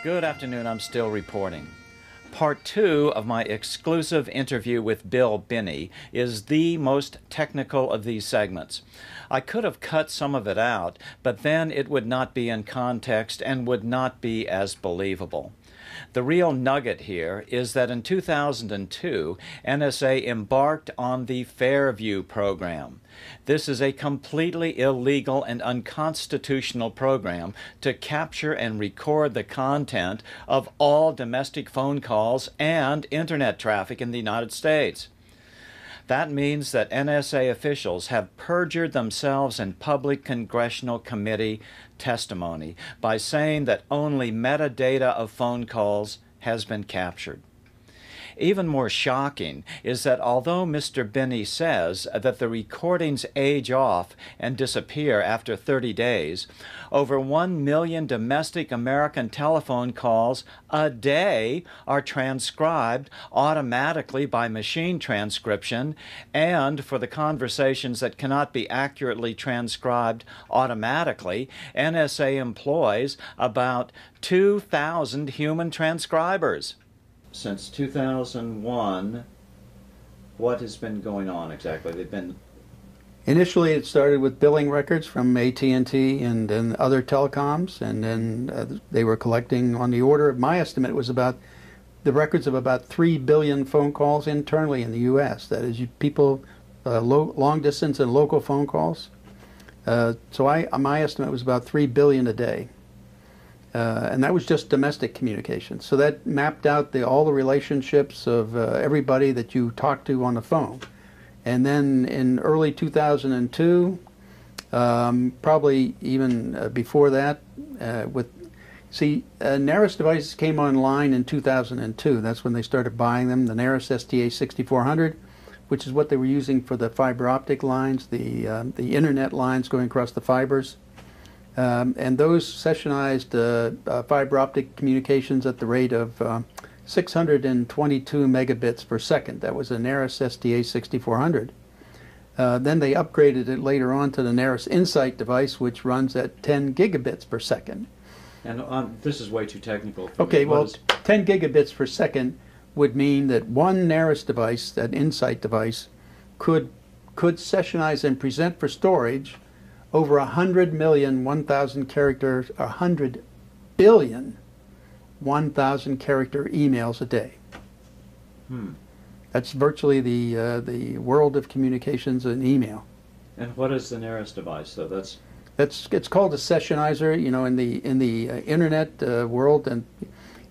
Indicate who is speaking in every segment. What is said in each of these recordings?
Speaker 1: Good afternoon, I'm still reporting. Part 2 of my exclusive interview with Binney is the most technical of these segments. I could have cut some of it out, but then it would not be in context and would not be as believable. The real nugget here is that in 2002, NSA embarked on the Fairview program. This is a completely illegal and unconstitutional program to capture and record the content of all domestic phone calls and internet traffic in the United States. That means that NSA officials have perjured themselves in public congressional committee testimony by saying that only metadata of phone calls has been captured. Even more shocking is that although Mr. Binney says that the recordings age off and disappear after 30 days, over 1 million domestic American telephone calls a day are transcribed automatically by machine transcription, and for the conversations that cannot be accurately transcribed automatically, NSA employs about 2,000 human transcribers. Since 2001, what has been going on exactly?
Speaker 2: Initially, it started with billing records from AT&T and then other telecoms, and then they were collecting on the order of, my estimate was about the records of about 3 billion phone calls internally in the U.S. That is, people, long distance and local phone calls. So my estimate was about 3 billion a day. And that was just domestic communication. So that mapped out all the relationships of everybody that you talked to on the phone. And then in early 2002, probably even before that, NARIS devices came online in 2002. That's when they started buying them, the NARIS STA 6400, which is what they were using for the fiber optic lines, the internet lines going across the fibers. And those sessionized fiber optic communications at the rate of 622 megabits per second. That was a NARIS STA 6400. Then they upgraded it later on to the NARIS Insight device, which runs at 10 gigabits per second.
Speaker 1: And this is way too technical.
Speaker 2: Okay, well, 10 gigabits per second would mean that one NARIS device, that Insight device, could sessionize and present for storage over 100 million 1,000 characters, 100 billion 1,000 character emails a day. That's virtually the world of communications and email.
Speaker 1: And what is the NARIS device? So
Speaker 2: it's called a sessionizer. You know, in the internet world, and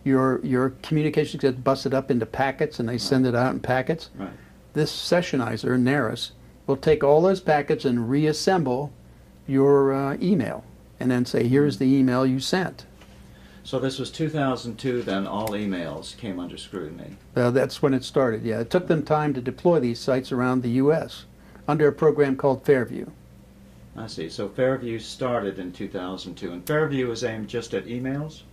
Speaker 2: your communications get busted up into packets, and they send it out in packets.
Speaker 1: Right.
Speaker 2: This sessionizer, NARIS, will take all those packets and reassemble your email, and then say, here's the email you sent.
Speaker 1: So this was 2002, then all emails came under scrutiny.
Speaker 2: That's when it started, yeah. It took them time to deploy these sites around the U.S. under a program called Fairview.
Speaker 1: I see. So Fairview started in 2002, and Fairview was aimed just at emails?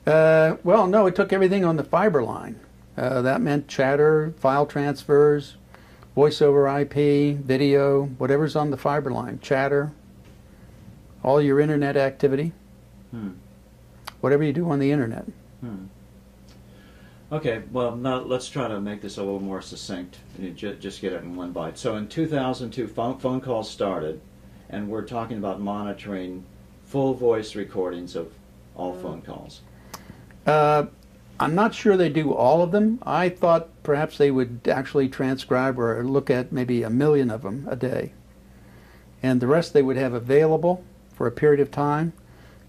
Speaker 2: Well, no, it took everything on the fiber line. That meant chatter, file transfers, voice over IP, video, whatever's on the fiber line, chatter, all your internet activity, whatever you do on the internet.
Speaker 1: Okay, well, now let's try to make this a little more succinct, just get it in one bite. So in 2002, phone calls started, and we're talking about monitoring full voice recordings of all phone calls.
Speaker 2: I'm not sure they do all of them. I thought perhaps they would actually transcribe or look at maybe 1 million of them a day. And the rest they would have available for a period of time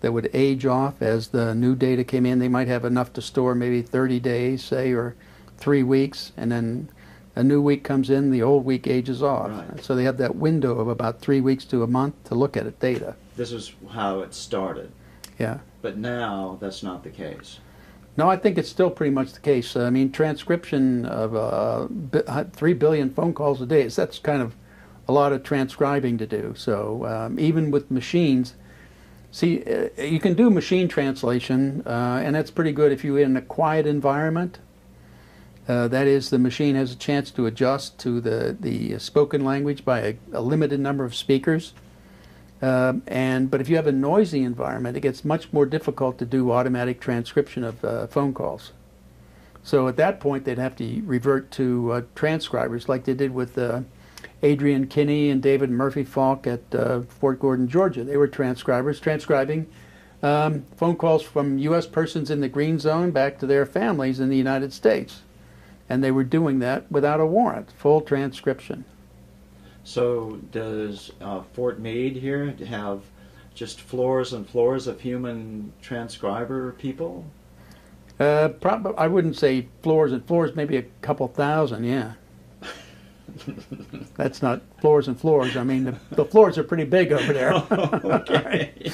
Speaker 2: that would age off as the new data came in. They might have enough to store maybe 30 days, say, or 3 weeks, and then a new week comes in, the old week ages off.
Speaker 1: Right.
Speaker 2: So they have that window of about 3 weeks to a month to look at data.
Speaker 1: This is how it started.
Speaker 2: Yeah.
Speaker 1: But now that's not the case.
Speaker 2: No, I think it's still pretty much the case. I mean, transcription of 3 billion phone calls a day, that's kind of a lot of transcribing to do. So even with machines, see, you can do machine translation, and that's pretty good if you're in a quiet environment. That is, the machine has a chance to adjust to the spoken language by a limited number of speakers. But if you have a noisy environment, it gets much more difficult to do automatic transcription of phone calls. So at that point, they'd have to revert to transcribers like they did with Adrian Kinney and David Murphy Falk at Fort Gordon, Georgia. They were transcribers, transcribing phone calls from U.S. persons in the green zone back to their families in the United States. And they were doing that without a warrant, full transcription.
Speaker 1: So does Fort Meade here have just floors and floors of human transcriber people?
Speaker 2: I wouldn't say floors and floors, maybe a couple thousand, yeah. That's not floors and floors. I mean, the floors are pretty big over there.
Speaker 1: Okay.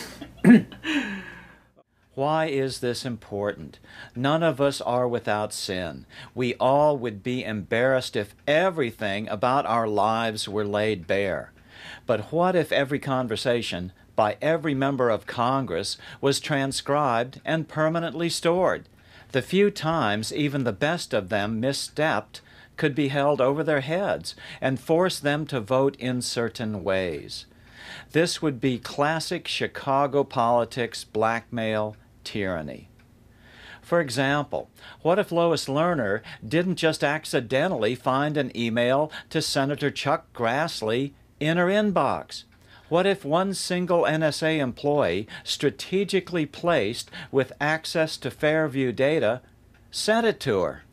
Speaker 1: Why is this important? None of us are without sin. We all would be embarrassed if everything about our lives were laid bare. But what if every conversation by every member of Congress was transcribed and permanently stored? The few times even the best of them misstepped could be held over their heads and force them to vote in certain ways. This would be classic Chicago politics, blackmail, tyranny. For example, what if Lois Lerner didn't just accidentally find an email to Senator Chuck Grassley in her inbox? What if one single NSA employee, strategically placed with access to Fairview data, sent it to her?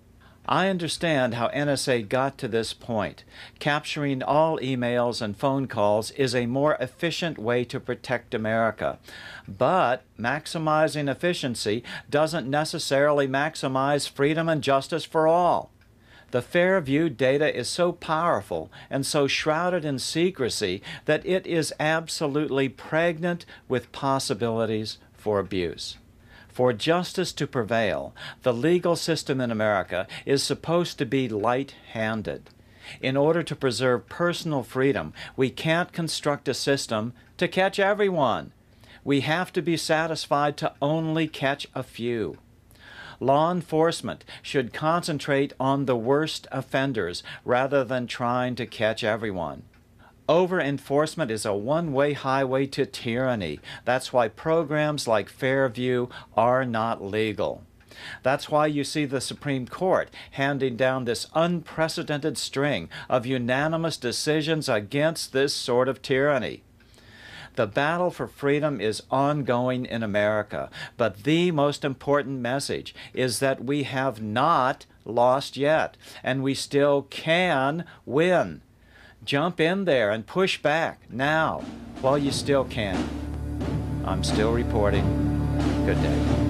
Speaker 1: I understand how NSA got to this point. Capturing all emails and phone calls is a more efficient way to protect America. But maximizing efficiency doesn't necessarily maximize freedom and justice for all. The Fairview data is so powerful and so shrouded in secrecy that it is absolutely pregnant with possibilities for abuse. For justice to prevail, the legal system in America is supposed to be light-handed. In order to preserve personal freedom, we can't construct a system to catch everyone. We have to be satisfied to only catch a few. Law enforcement should concentrate on the worst offenders rather than trying to catch everyone. Over-enforcement is a one-way highway to tyranny. That's why programs like Fairview are not legal. That's why you see the Supreme Court handing down this unprecedented string of unanimous decisions against this sort of tyranny. The battle for freedom is ongoing in America, but the most important message is that we have not lost yet, and we still can win. Jump in there and push back now while you still can. I'm still reporting. Good day.